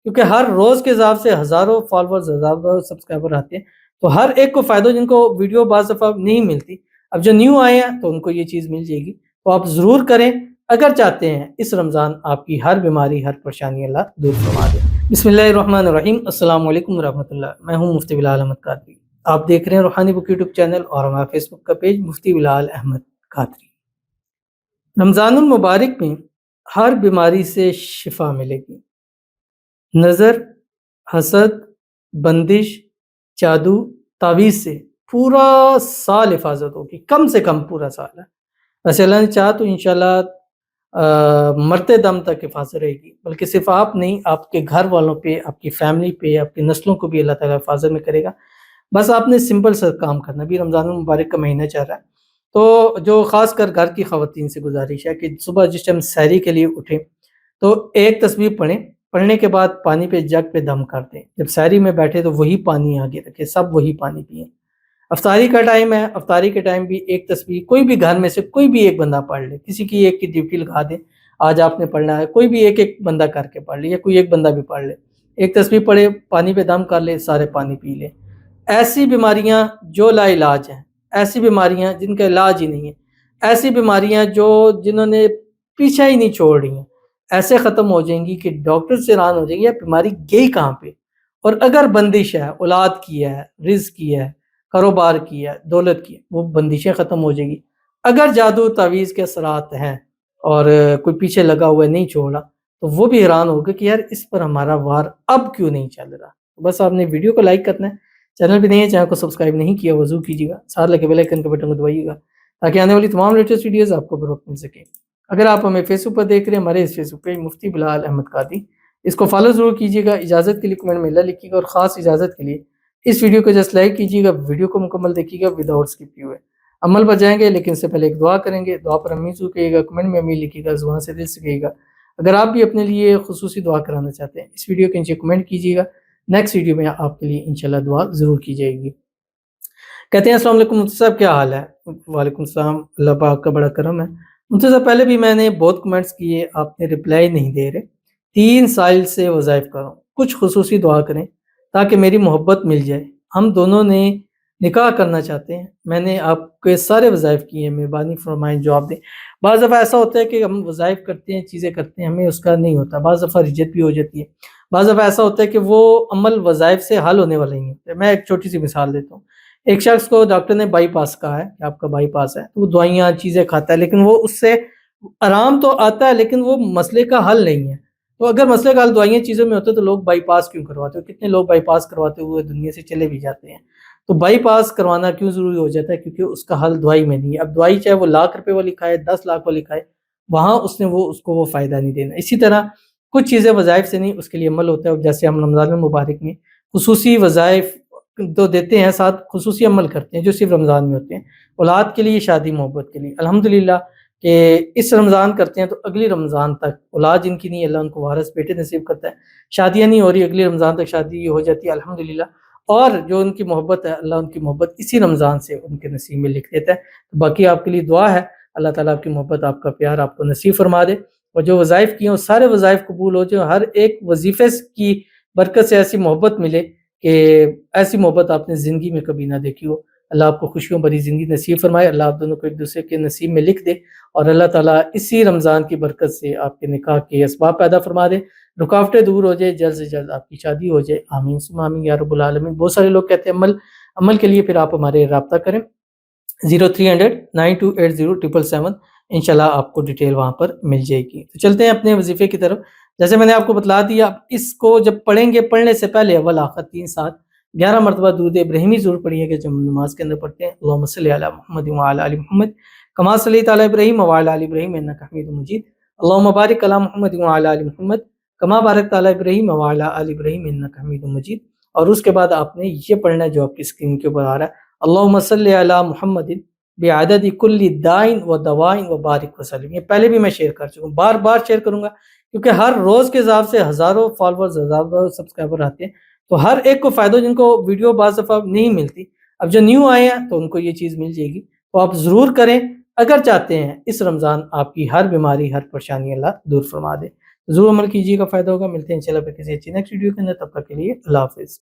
کیونکہ ہر روز کے حساب سے ہزاروں فالوورز، ہزاروں سبسکرائبر آتے ہیں، تو ہر ایک کو فائدہ، جن کو ویڈیو بعض دفعہ نہیں ملتی، اب جو نیو آئے ہیں تو ان کو یہ چیز مل جائے گی، تو آپ ضرور کریں اگر چاہتے ہیں اس رمضان آپ کی ہر بیماری، ہر پریشانی اللہ دور فرما دے۔ بسم اللہ الرحمن الرحیم، السلام علیکم ورحمۃ اللہ، میں ہوں مفتی بلال احمد قادری، آپ دیکھ رہے ہیں روحانی بک یوٹیوب چینل اور ہمارا فیس بک کا پیج مفتی بلال احمد قادری۔ رمضان المبارک میں ہر بیماری سے شفا ملے گی، نظر، حسد، بندش، جادو، تعویذ سے پورا سال حفاظت ہوگی، کم سے کم پورا سال ہے، ویسے اللہ نے چاہا تو انشاءاللہ مرتے دم تک حفاظت رہے گی، بلکہ صرف آپ نہیں، آپ کے گھر والوں پہ، آپ کی فیملی پہ، آپ کی نسلوں کو بھی اللہ تعالیٰ حفاظت میں کرے گا۔ بس آپ نے سمپل سا کام کرنا، بھی رمضان المبارک کا مہینہ چل رہا ہے، تو جو خاص کر گھر کی خواتین سے گزارش ہے کہ صبح جس ٹائم سحری کے لیے اٹھیں تو ایک تسبیح پڑھیں، پڑھنے کے بعد پانی پہ جگ پہ دم کر دیں، جب سحری میں بیٹھے تو وہی پانی آگے رکھے، سب وہی پانی پئیں۔ افطاری کا ٹائم ہے، افطاری کے ٹائم بھی ایک تسبیح کوئی بھی گھر میں سے کوئی بھی ایک بندہ پڑھ لے، کسی کی ایک کی ڈیوٹی لگا دیں، آج آپ نے پڑھنا ہے، کوئی بھی ایک ایک بندہ کر کے پڑھ لے، یا کوئی ایک بندہ بھی پڑھ لے، ایک تسبیح پڑھے، پانی پہ دم کر لے، سارے پانی پی لے۔ ایسی بیماریاں جو لا علاج ہیں، ایسی بیماریاں جن کا علاج ہی نہیں ہے، ایسی بیماریاں جنہوں نے پیچھا ہی نہیں چھوڑ رہی ہیں، ایسے ختم ہو جائیں گی کہ ڈاکٹر سے حیران ہو جائیں گے یہ بیماری گئی کہاں پہ۔ اور اگر بندش ہے، اولاد کی ہے، رزق کی ہے، کاروبار کی ہے، دولت کی ہے، وہ بندشیں ختم ہو جائیں گی۔ اگر جادو تعویذ کے اثرات ہیں اور کوئی پیچھے لگا ہوا نہیں چھوڑا تو وہ بھی حیران ہوگا کہ یار اس پر ہمارا وار اب کیوں نہیں چل رہا۔ بس آپ نے ویڈیو کو لائک کرنا ہے، چینل پہ نہیں ہے، چینل کو سبسکرائب نہیں کیا وضو کیجیے گا، ساتھ لگے بیل آئیکن کے بٹن کو دبائیے گا تاکہ آنے والی تمام لیٹسٹ ویڈیوز آپ کو بروقت مل سکے۔ اگر آپ ہمیں فیس بک پر دیکھ رہے ہیں، ہمارے اس فیس بک پیج مفتی بلال احمد قادری، اس کو فالو ضرور کیجیے گا، اجازت کے لیے کمنٹ میں اللہ لکھیے گا، اور خاص اجازت کے لیے اس ویڈیو کو جسٹ لائک کیجیے گا، ویڈیو کو مکمل دیکھیے گا وداؤٹ اسکپ کیے ہوئے۔ عمل پر جائیں گے لیکن اس سے پہلے ایک دعا کریں گے، دعا پر امین ضرور کہیے گا، کمنٹ میں امین لکھیے گا، زبان سے دل سے کہیے گا۔ اگر آپ بھی اپنے لیے خصوصی دعا کرانا چاہتے ہیں اس ویڈیو کے نیچے کمنٹ کیجیے گا، نیکسٹ ویڈیو میں آپ کے لیے انشاءاللہ دعا ضرور کی جائے گی۔ کہتے ہیں السلام علیکم مفتی صاحب، کیا حال ہے؟ وعلیکم السلام، اللہ پاک کا بڑا کرم ہے۔ مفتی صاحب پہلے بھی میں نے بہت کمنٹس کیے، آپ نے رپلائی نہیں دے رہے۔ 3 سال سے وظائف کر رہا ہوں، کچھ خصوصی دعا کریں تاکہ میری محبت مل جائے، ہم دونوں نے نکاح کرنا چاہتے ہیں، میں نے آپ کے سارے وظائف کیے ہیں، مہربانی فرمائیں جواب دیں۔ بعض دفعہ ایسا ہوتا ہے کہ ہم وظائف کرتے ہیں، چیزیں کرتے ہیں، ہمیں اس کا نہیں ہوتا، بعض دفعہ رجت بھی ہو جاتی ہے، بعض دفعہ ایسا ہوتا ہے کہ وہ عمل وظائف سے حل ہونے والا نہیں ہے۔ میں ایک چھوٹی سی مثال دیتا ہوں، ایک شخص کو ڈاکٹر نے بائی پاس کہا ہے کہ آپ کا بائی پاس ہے، تو وہ دوائیاں چیزیں کھاتا ہے، لیکن وہ اس سے آرام تو آتا ہے لیکن وہ مسئلے کا حل نہیں ہے۔ تو اگر مسئلے کا حل دوائیاں چیزوں میں ہوتا ہے تو لوگ بائی پاس کیوں کرواتے ہیں؟ کتنے لوگ بائی پاس کرواتے ہوئے دنیا سے چلے بھی جاتے ہیں۔ تو بائی پاس کروانا کیوں ضروری ہو جاتا ہے؟ کیونکہ اس کا حل دوائی میں نہیں ہے۔ اب دوائی چاہے وہ ₹1,00,000 والی کھائے، 10,00,000 والی کھائے، وہاں اس کو وہ فائدہ نہیں دینا۔ اسی طرح کچھ چیزیں وظائف سے نہیں، اس کے لیے عمل ہوتا ہے، جیسے ہم رمضان المبارک میں خصوصی وظائف تو دیتے ہیں، ساتھ خصوصی عمل کرتے ہیں جو صرف رمضان میں ہوتے ہیں، اولاد کے لیے، شادی محبت کے لیے۔ الحمدللہ کہ اس رمضان کرتے ہیں تو اگلی رمضان تک اولاد جن کی نہیں، اللہ ان کو وارث بیٹے نصیب کرتا ہے، شادیاں نہیں ہو رہی، اگلی رمضان تک شادی ہو جاتی ہے الحمدللہ، اور جو ان کی محبت ہے اللہ ان کی محبت اسی رمضان سے ان کے نصیب میں لکھ دیتا ہے۔ باقی آپ کے لیے دعا ہے اللہ تعالیٰ آپ کی محبت، آپ کا پیار آپ کو نصیب فرما دے، اور جو وظائف کیے ہیں سارے وظائف قبول ہو جائیں، ہر ایک وظیفے کی برکت سے ایسی محبت ملے کہ ایسی محبت آپ نے زندگی میں کبھی نہ دیکھی ہو۔ اللہ آپ کو خوشیوں بھری زندگی نصیب فرمائے، اللہ آپ دونوں کو ایک دوسرے کے نصیب میں لکھ دے، اور اللہ تعالیٰ اسی رمضان کی برکت سے آپ کے نکاح کے اسباب پیدا فرما دے، رکاوٹیں دور ہو جائے، جلد سے جلد آپ کی شادی ہو جائے، آمین ثم آمین یا رب العالمین۔ بہت سارے لوگ کہتے ہیں عمل کے لیے پھر آپ ہمارے رابطہ کریں 030092807777، انشاءاللہ آپ کو ڈیٹیل وہاں پر مل جائے گی۔ تو چلتے ہیں اپنے وظیفے کی طرف۔ جیسے میں نے آپ کو بتلا دیا، اس کو جب پڑھیں گے، پڑھنے سے پہلے اول آخر 3 ساتھ 11 مرتبہ درود ابراہیمی ضرور پڑھیے گا جب نماز کے اندر پڑھتے ہیں۔ اللہم صلی علی محمد وعلی آل محمد کما صلیت علی ابراہیم وعلی آل ابراہیم انک حمید مجید، اللہم بارک علی محمد وعلی آل محمد کما بارکت علی ابراہیم وعلی آل ابراہیم انک حمید مجید۔ اور اس کے بعد آپ نے یہ پڑھنا ہے جو آپ کی اسکرین کے اوپر آ رہا ہے، اللہم صلی علی محمد بعدد کل دائن و دوائن و بارک وسلم۔ یہ پہلے بھی میں شیئر کر چکا ہوں، بار بار شیئر کروں گا، کیونکہ ہر روز کے حساب سے ہزاروں فالوورز، ہزاروں سبسکرائبر آتے ہیں، تو ہر ایک کو فائدہ، جن کو ویڈیو بعض دفعہ نہیں ملتی، اب جو نیو آئے ہیں تو ان کو یہ چیز مل جائے گی، تو آپ ضرور کریں اگر چاہتے ہیں اس رمضان آپ کی ہر بیماری، ہر پریشانی اللہ دور فرما دے۔ ضرور عمل کیجیے گا، فائدہ ہوگا. ملتے ہیں انشاءاللہ پھر کسی اچھی نیکسٹ ویڈیو کے اندر. تب تک کے لیے اللہ حافظ.